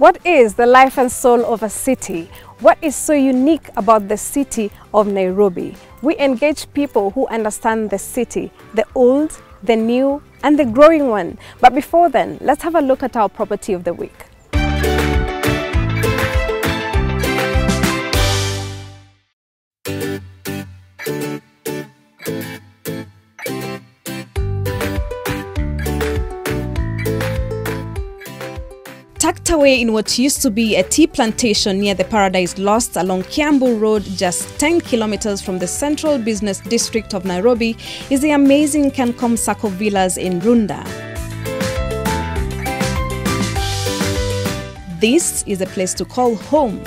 What is the life and soul of a city? What is so unique about the city of Nairobi? We engage people who understand the city, the old, the new, and the growing one. But before then, let's have a look at our property of the week. Tucked away in what used to be a tea plantation near the Paradise Lost along Kiambu Road, just 10 kilometers from the central business district of Nairobi, is the amazing Kencom Sacco Villas in Runda. This is a place to call home.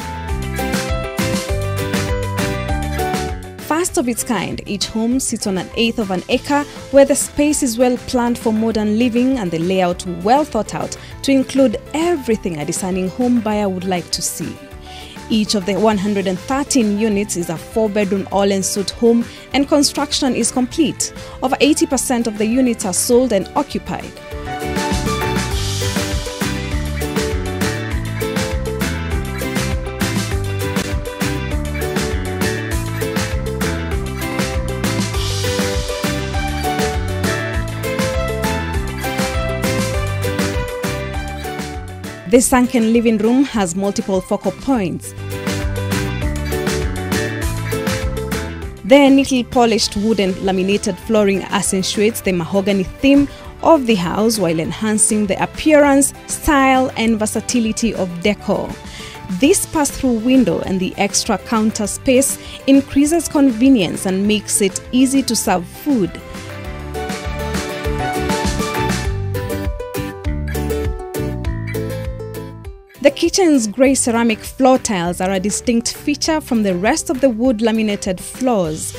First of its kind, each home sits on 1/8 of an acre where the space is well planned for modern living and the layout well thought out to include everything a discerning home buyer would like to see. Each of the 113 units is a 4-bedroom all-en-suite home and construction is complete. Over 80% of the units are sold and occupied. The sunken living room has multiple focal points. The neatly polished wooden laminated flooring accentuates the mahogany theme of the house while enhancing the appearance, style, and versatility of decor. This pass-through window and the extra counter space increases convenience and makes it easy to serve food. The kitchen's grey ceramic floor tiles are a distinct feature from the rest of the wood laminated floors.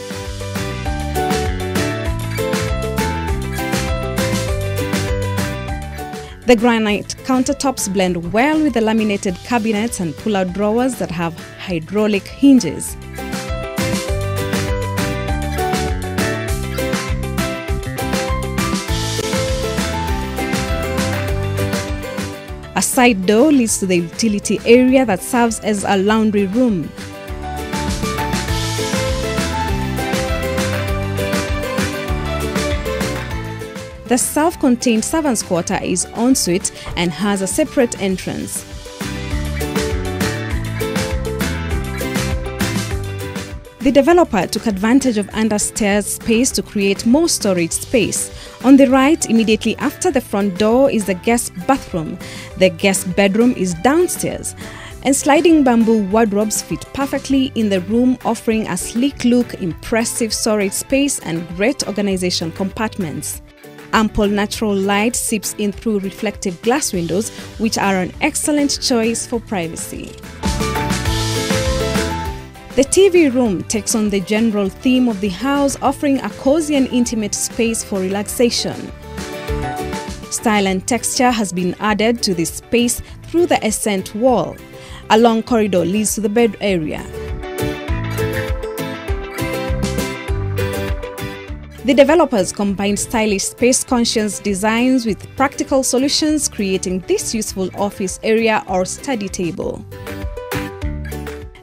The granite countertops blend well with the laminated cabinets and pull-out drawers that have hydraulic hinges. A side door leads to the utility area that serves as a laundry room. The self-contained servants' quarter is ensuite and has a separate entrance. The developer took advantage of understairs space to create more storage space. On the right, immediately after the front door, is the guest bathroom. The guest bedroom is downstairs, and sliding bamboo wardrobes fit perfectly in the room, offering a sleek look, impressive storage space, and great organization compartments. Ample natural light seeps in through reflective glass windows, which are an excellent choice for privacy. The TV room takes on the general theme of the house, offering a cozy and intimate space for relaxation. Style and texture has been added to this space through the accent wall. A long corridor leads to the bed area. The developers combined stylish space-conscious designs with practical solutions, creating this useful office area or study table.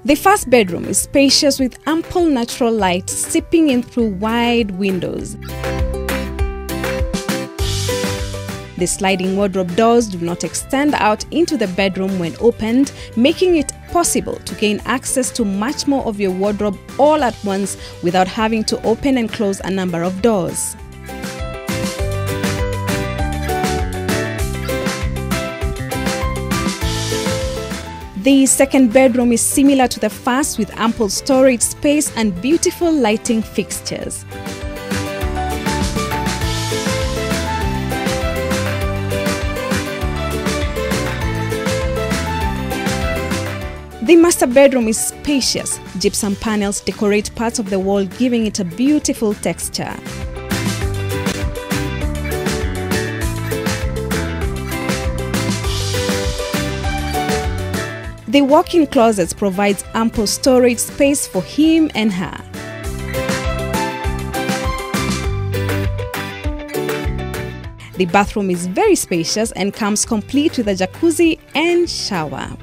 The first bedroom is spacious with ample natural light seeping in through wide windows. The sliding wardrobe doors do not extend out into the bedroom when opened, making it possible to gain access to much more of your wardrobe all at once without having to open and close a number of doors. The second bedroom is similar to the first with ample storage space and beautiful lighting fixtures. The master bedroom is spacious. Gypsum panels decorate parts of the wall, giving it a beautiful texture. The walk-in closets provides ample storage space for him and her. The bathroom is very spacious and comes complete with a jacuzzi and shower.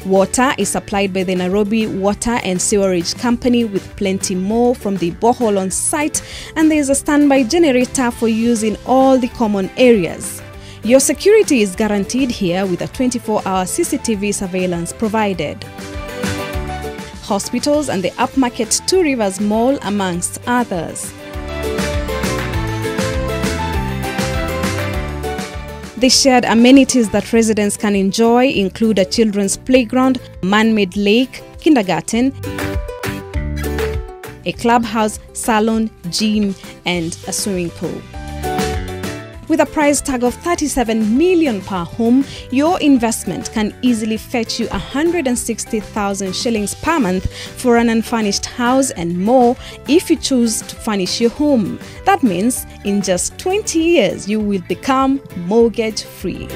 Water is supplied by the Nairobi Water and Sewerage Company, with plenty more from the borehole on site, and there is a standby generator for use in all the common areas. Your security is guaranteed here with a 24-hour CCTV surveillance provided. Hospitals and the upmarket Two Rivers Mall amongst others. The shared amenities that residents can enjoy include a children's playground, man-made lake, kindergarten, a clubhouse, salon, gym, and a swimming pool. With a price tag of 37 million per home, your investment can easily fetch you 160,000 shillings per month for an unfurnished house and more if you choose to furnish your home. That means in just 20 years, you will become mortgage free.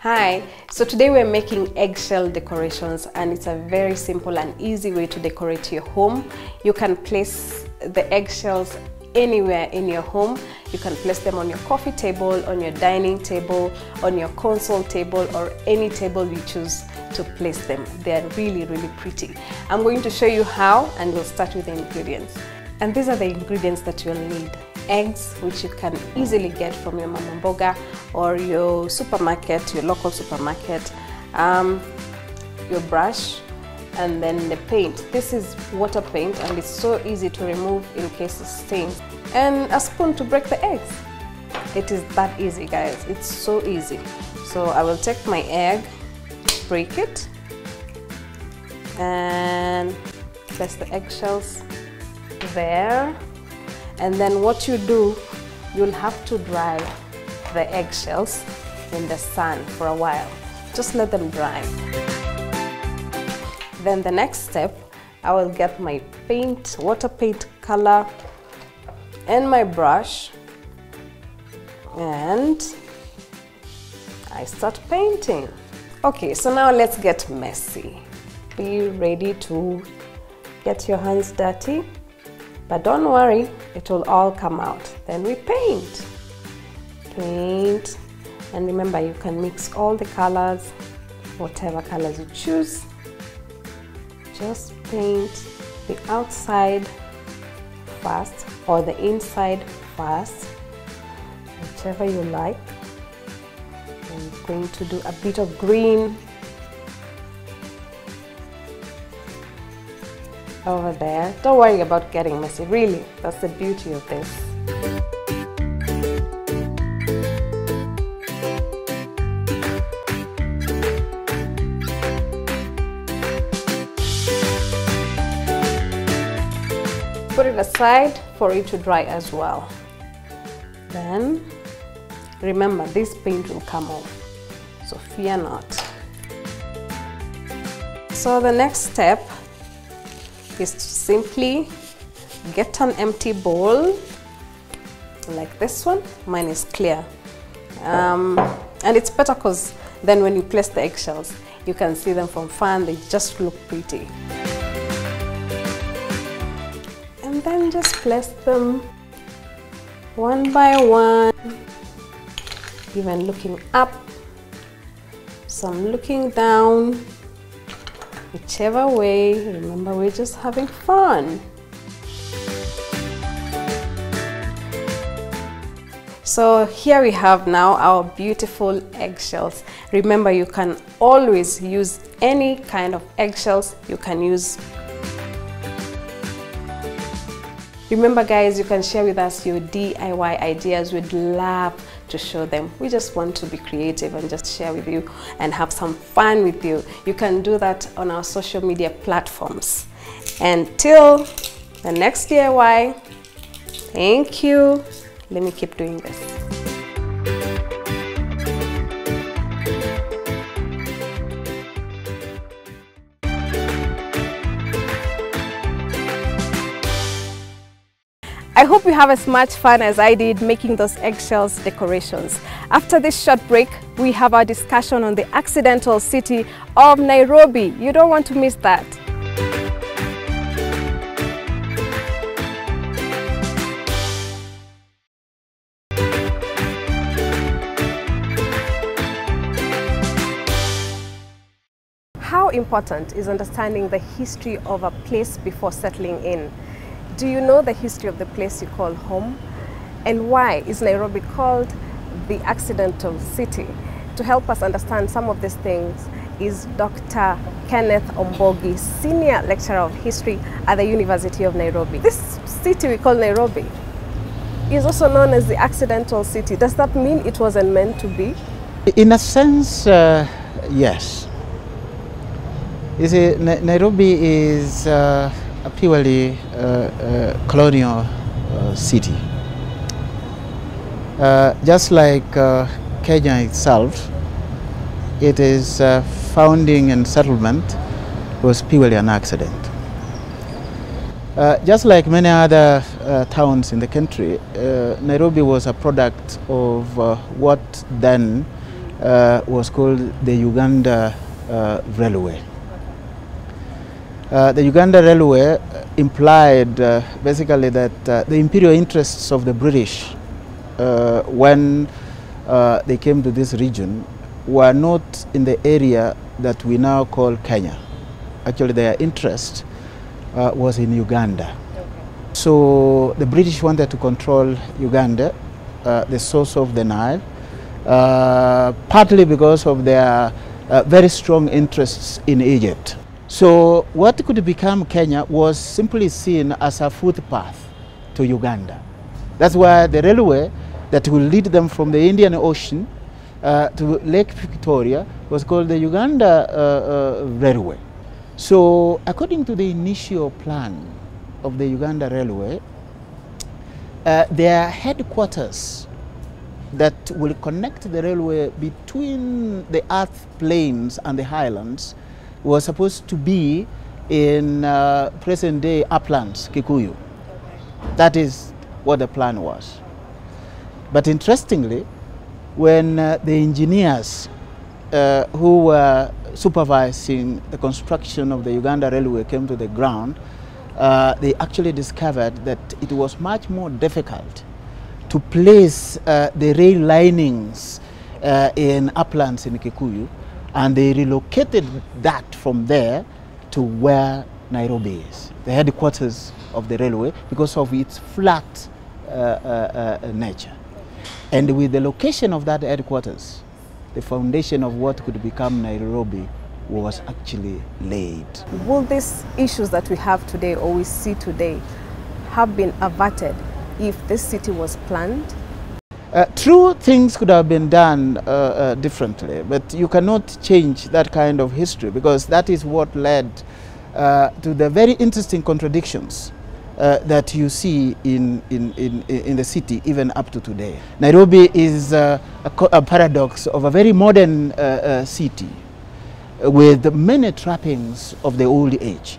Hi, so today we're making eggshell decorations, and it's a very simple and easy way to decorate your home. You can place the eggshells anywhere in your home. You can place them on your coffee table, on your dining table, on your console table, or any table you choose to place them. They're really, really pretty. I'm going to show you how, and we'll start with the ingredients. And these are the ingredients that you'll need. Eggs, which you can easily get from your mama mboga or your supermarket, your local supermarket, your brush, and then the paint. This is water paint, and it's so easy to remove in case it stains. And a spoon to break the eggs. It is that easy, guys. It's so easy. So I will take my egg, break it, and place the eggshells there. And then what you do, you'll have to dry the eggshells in the sun for a while. Just let them dry. Then the next step, I will get my paint, water paint color, and my brush, and I start painting. Okay, so now let's get messy. Be ready to get your hands dirty. But don't worry, it will all come out. Then we paint. Paint. And remember, you can mix all the colors, whatever colors you choose. Just paint the outside first or the inside first, whichever you like. I'm going to do a bit of green over there. Don't worry about getting messy, really. That's the beauty of this. Put it aside for it to dry as well. Then remember, this paint will come off, so fear not. So the next step is to simply get an empty bowl like this one. Mine is clear, and it's better because then when you place the eggshells, you can see them from far and they just look pretty. And then just place them one by one, even looking up, some looking down, whichever way. Remember, we're just having fun. So here we have now our beautiful eggshells. Remember, you can always use any kind of eggshells you can use. Remember, guys, you can share with us your DIY ideas. We'd love to show them. We just want to be creative and just share with you and have some fun with you. You can do that on our social media platforms. Until the next DIY, thank you. Let me keep doing this. I hope you have as much fun as I did making those eggshells decorations. After this short break, we have our discussion on the accidental city of Nairobi. You don't want to miss that. How important is understanding the history of a place before settling in? Do you know the history of the place you call home? And why is Nairobi called the accidental city? To help us understand some of these things is Dr. Kenneth Ombogi, Senior Lecturer of History at the University of Nairobi. This city we call Nairobi is also known as the accidental city. Does that mean it wasn't meant to be? In a sense, yes. You see, Nairobi is a purely colonial city. Just like Kenya itself, it is founding and settlement was purely an accident. Just like many other towns in the country, Nairobi was a product of what then was called the Uganda Railway. The Uganda Railway implied basically that the imperial interests of the British when they came to this region were not in the area that we now call Kenya. Actually, their interest was in Uganda. Okay. So the British wanted to control Uganda, the source of the Nile, partly because of their very strong interests in Egypt. So what could become Kenya was simply seen as a footpath to Uganda. That's why the railway that will lead them from the Indian Ocean to Lake Victoria was called the Uganda Railway. So according to the initial plan of the Uganda Railway, their headquarters that will connect the railway between the earth plains and the highlands was supposed to be in present-day uplands, Kikuyu. Okay. That is what the plan was. But interestingly, when the engineers who were supervising the construction of the Uganda Railway came to the ground, they actually discovered that it was much more difficult to place the rail linings in uplands in Kikuyu, and they relocated that from there to where Nairobi is, the headquarters of the railway, because of its flat nature. And with the location of that headquarters, the foundation of what could become Nairobi was actually laid. Will these issues that we have today, or we see today, have been averted if this city was planned? True, things could have been done differently, but you cannot change that kind of history, because that is what led to the very interesting contradictions that you see in the city even up to today. Nairobi is a paradox of a very modern city with many trappings of the old age.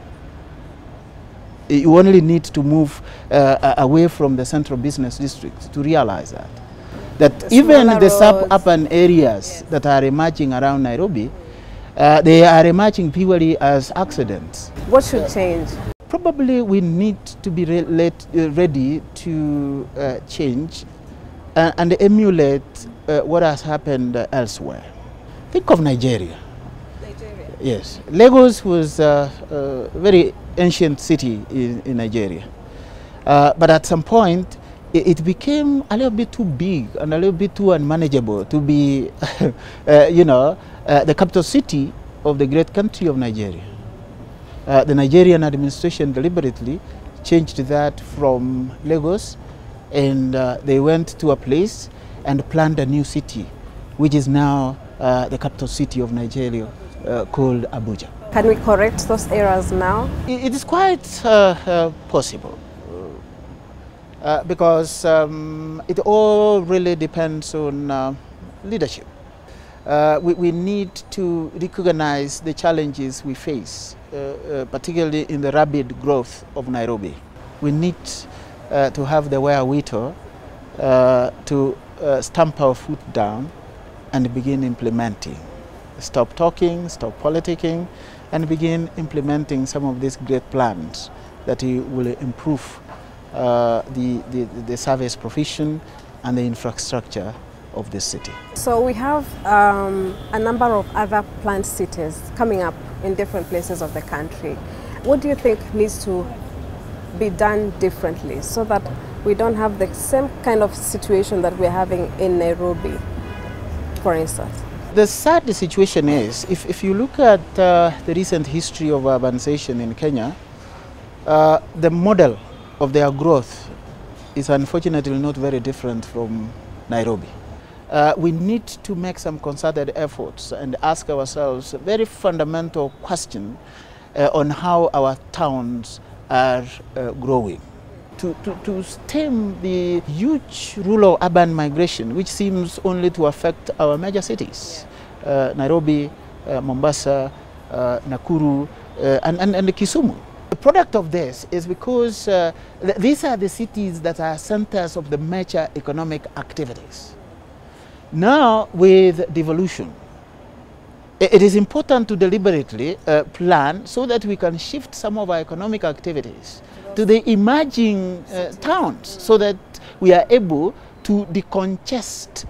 You only need to move away from the central business district to realize that. That even the suburban areas that are emerging around Nairobi, they are emerging purely as accidents. What should change? Probably we need to be ready to change and emulate what has happened elsewhere. Think of Nigeria. Nigeria? Yes. Lagos was a very ancient city in Nigeria. But at some point, it became a little bit too big and a little bit too unmanageable to be, the capital city of the great country of Nigeria. The Nigerian administration deliberately changed that from Lagos, and they went to a place and planned a new city, which is now the capital city of Nigeria, called Abuja. Can we correct those errors now? It is quite possible. Because it all really depends on leadership. We need to recognize the challenges we face, particularly in the rapid growth of Nairobi. We need to have the wherewithal to stamp our foot down and begin implementing. Stop talking, stop politicking, and begin implementing some of these great plans that will improve the service provision and the infrastructure of this city. So we have a number of other planned cities coming up in different places of the country. What do you think needs to be done differently so that we don't have the same kind of situation that we're having in Nairobi, for instance? The sad situation is, if you look at the recent history of urbanization in Kenya, the model of their growth is unfortunately not very different from Nairobi. We need to make some concerted efforts and ask ourselves a very fundamental question on how our towns are growing. To stem the huge rural urban migration, which seems only to affect our major cities, Nairobi, Mombasa, Nakuru, and Kisumu. The product of this is because these are the cities that are centers of the major economic activities. Now, with devolution, it is important to deliberately plan so that we can shift some of our economic activities to the emerging towns, so that we are able to decongest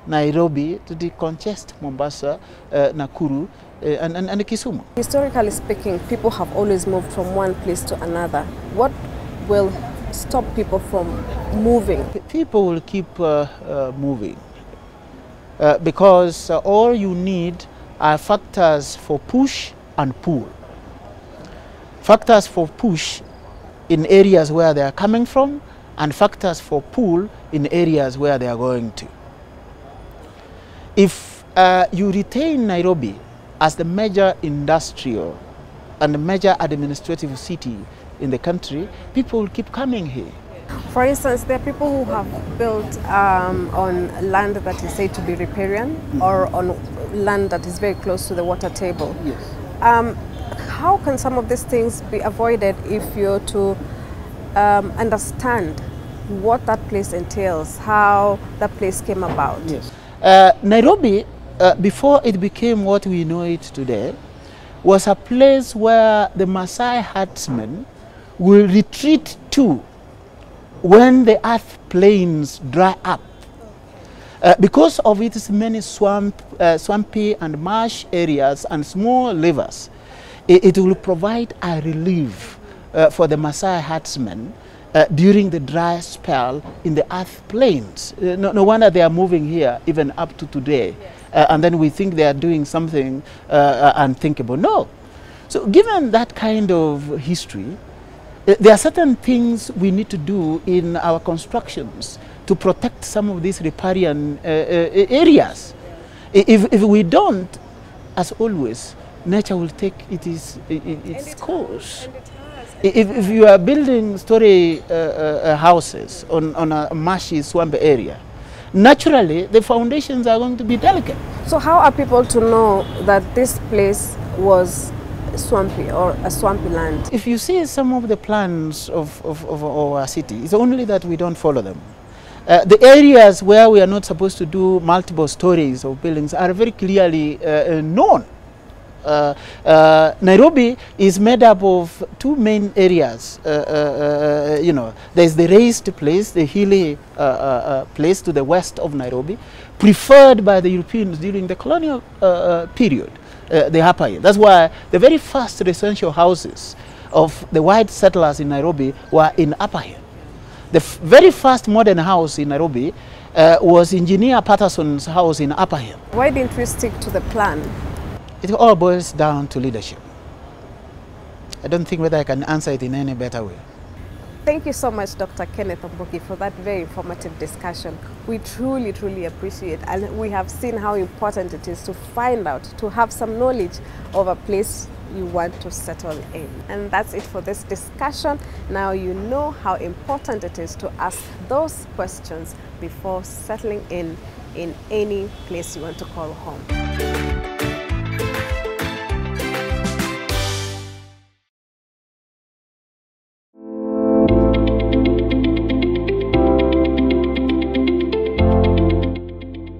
Nairobi, to decongest Mombasa, Nakuru, and Kisumu. Historically speaking, people have always moved from one place to another. What will stop people from moving? People will keep moving because all you need are factors for push and pull. Factors for push in areas where they are coming from, and factors for pull in areas where they are going to. If you retain Nairobi as the major industrial and the major administrative city in the country, people will keep coming here. For instance, there are people who have built on land that is said to be riparian, or on land that is very close to the water table. Yes. How can some of these things be avoided if you're to understand what that place entails, how that place came about? Yes. Nairobi, before it became what we know it today, was a place where the Maasai herdsmen will retreat to when the earth plains dry up. Because of its many swampy and marsh areas and small rivers, it will provide a relief for the Maasai herdsmen during the dry spell in the earth plains. No wonder they are moving here even up to today. And then we think they are doing something unthinkable. No. So given that kind of history, there are certain things we need to do in our constructions to protect some of these riparian areas. If we don't, as always, nature will take its course. If you are building story houses on a marshy swamp area, naturally the foundations are going to be delicate. So how are people to know that this place was swampy or a swampy land? If you see some of the plans of our city, it's only that we don't follow them. The areas where we are not supposed to do multiple stories of buildings are very clearly known. Nairobi is made up of two main areas. There's the raised place, the hilly place to the west of Nairobi, preferred by the Europeans during the colonial period, the upper hill. That's why the very first residential houses of the white settlers in Nairobi were in upper hill. The very first modern house in Nairobi was Engineer Patterson's house in upper hill. Why didn't we stick to the plan? It all boils down to leadership. I don't think whether I can answer it in any better way. Thank you so much, Dr. Kenneth Mbugua, for that very informative discussion. We truly, truly appreciate it, and we have seen how important it is to find out, to have some knowledge of a place you want to settle in. And that's it for this discussion. Now you know how important it is to ask those questions before settling in any place you want to call home.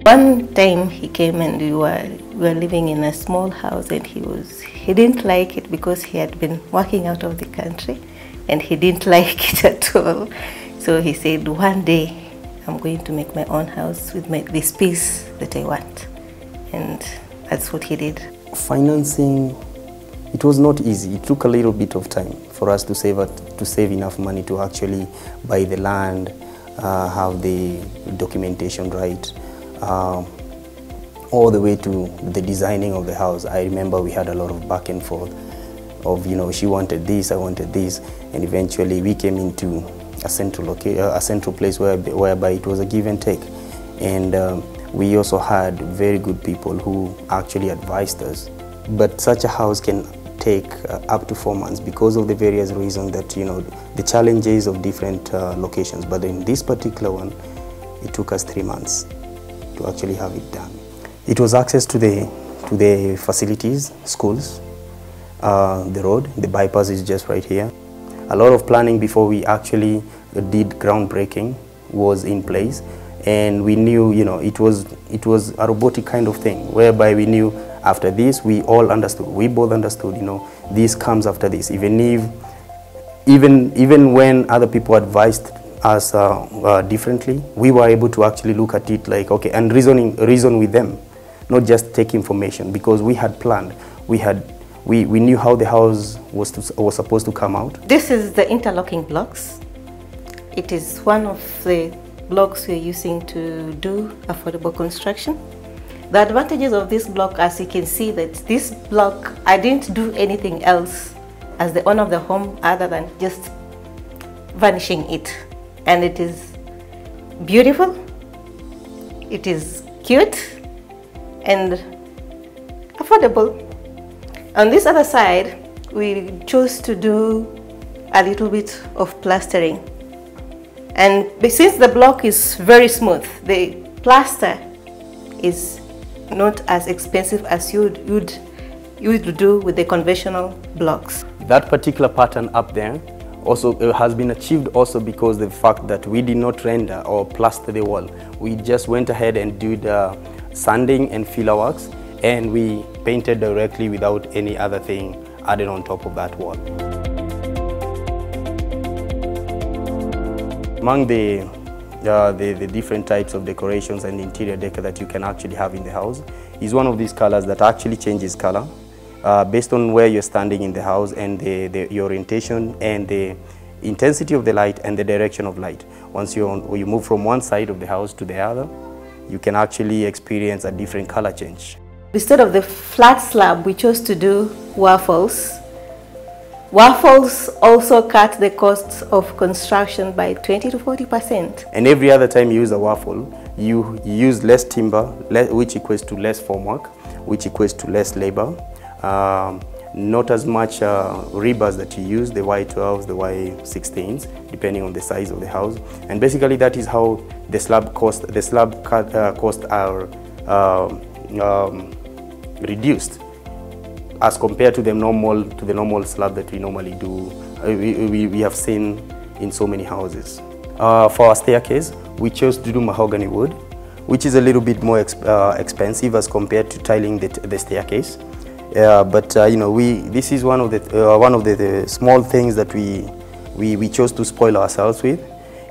One time he came and we were living in a small house, and he didn't like it because he had been working out of the country and he didn't like it at all. So he said, one day I'm going to make my own house with the space that I want. And that's what he did. Financing, it was not easy. It took a little bit of time for us to save enough money to actually buy the land, have the documentation right, all the way to the designing of the house. I remember we had a lot of back and forth of, you know, she wanted this, I wanted this, and eventually we came into a central place whereby it was a give and take. And we also had very good people who actually advised us. But such a house can take up to 4 months because of the various reasons that, you know, the challenges of different locations. But in this particular one, it took us 3 months to actually have it done. It was access to the facilities, schools, the road, the bypass is just right here. A lot of planning before we actually did groundbreaking was in place, and we knew, you know, it was a robotic kind of thing, whereby we knew after this, we all understood, we both understood, you know, this comes after this. Even when other people advised us differently, we were able to actually look at it like, okay, and reason with them, not just take information, because we had planned, we knew how the house was supposed to come out. This is the interlocking blocks. It is one of the blocks we're using to do affordable construction. The advantages of this block, as you can see, that this block, I didn't do anything else as the owner of the home other than just varnishing it. And it is beautiful, it is cute, and affordable. On this other side, we chose to do a little bit of plastering. And since the block is very smooth, the plaster is not as expensive as you would do with the conventional blocks. That particular pattern up there also has been achieved also because of the fact that we did not render or plaster the wall. We just went ahead and did sanding and filler works, and we painted directly without any other thing added on top of that wall. Among the different types of decorations and interior decor that you can actually have in the house is one of these colors that actually changes color based on where you're standing in the house and the orientation and the intensity of the light and the direction of light. Once you move from one side of the house to the other, you can actually experience a different color change. Instead of the flat slab, we chose to do waffles. Waffles also cut the costs of construction by 20 to 40%. And every other time you use a waffle, you use less timber, which equates to less formwork, which equates to less labor. Not as much rebars that you use, the Y12s, the Y16s, depending on the size of the house. And basically that is how the slab costs are reduced as compared to the normal slab that we normally do. We have seen in so many houses. For our staircase, we chose to do mahogany wood, which is a little bit more expensive as compared to tiling the staircase. But you know, this is one of the small things that we chose to spoil ourselves with,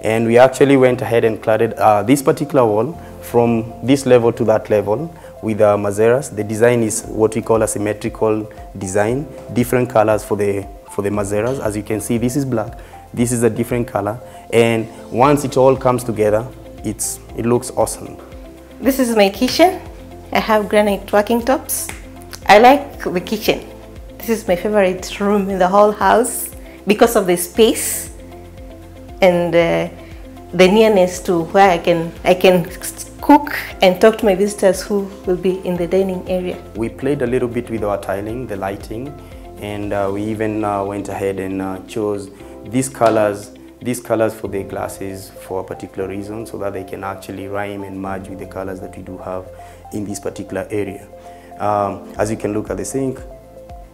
and we actually went ahead and cladded this particular wall from this level to that level with mazeras. The design is what we call a symmetrical design, different colors for the mazeras. As you can see, this is black, this is a different color, and once it all comes together, it looks awesome. This is my kitchen. I have granite working tops. I like the kitchen. This is my favorite room in the whole house because of the space and the nearness to where I can cook and talk to my visitors who will be in the dining area. We played a little bit with our tiling, the lighting, and we even went ahead and chose these colors for the glasses for a particular reason, so that they can actually rhyme and merge with the colors that we do have in this particular area. As you can look at the sink,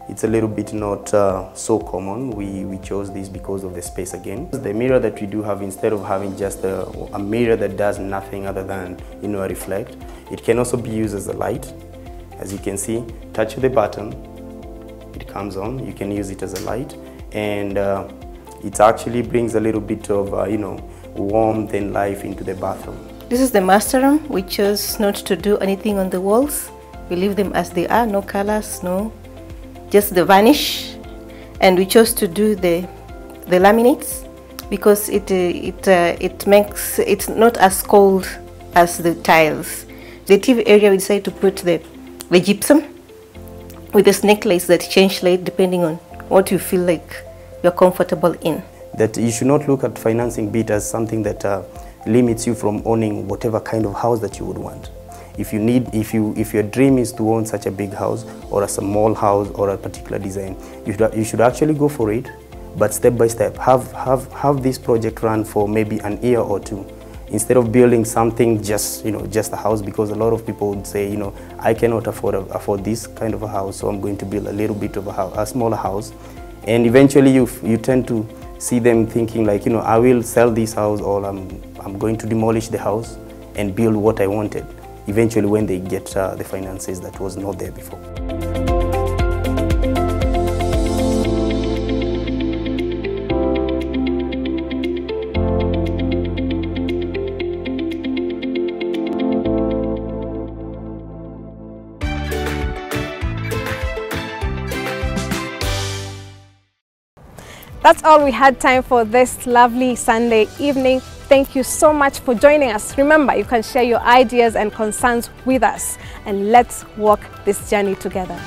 It's a little bit not so common. We chose this because of the space again. The mirror that we do have, instead of having just a mirror that does nothing other than, you know, reflect, it can also be used as a light. As you can see, touch the button, it comes on. You can use it as a light, and it actually brings a little bit of, you know, warmth and life into the bathroom. This is the master room. We chose not to do anything on the walls. We leave them as they are, no colors, no, just the varnish. And we chose to do the laminates because it makes it not as cold as the tiles. The TV area, we decided to put the gypsum with the snake lace that change light depending on what you feel like you're comfortable in. That you should not look at financing bit as something that limits you from owning whatever kind of house that you would want. If your dream is to own such a big house or a small house or a particular design, you should actually go for it, but step by step. Have this project run for maybe an year or two, instead of building something just a house, because a lot of people would say, you know, I cannot afford this kind of a house, so I'm going to build a little bit of a smaller house, and eventually you tend to see them thinking like, you know, I will sell this house, or I'm going to demolish the house and build what I wanted. Eventually, when they get the finances that was not there before. That's all we had time for this lovely Sunday evening. Thank you so much for joining us. Remember, you can share your ideas and concerns with us, and let's walk this journey together.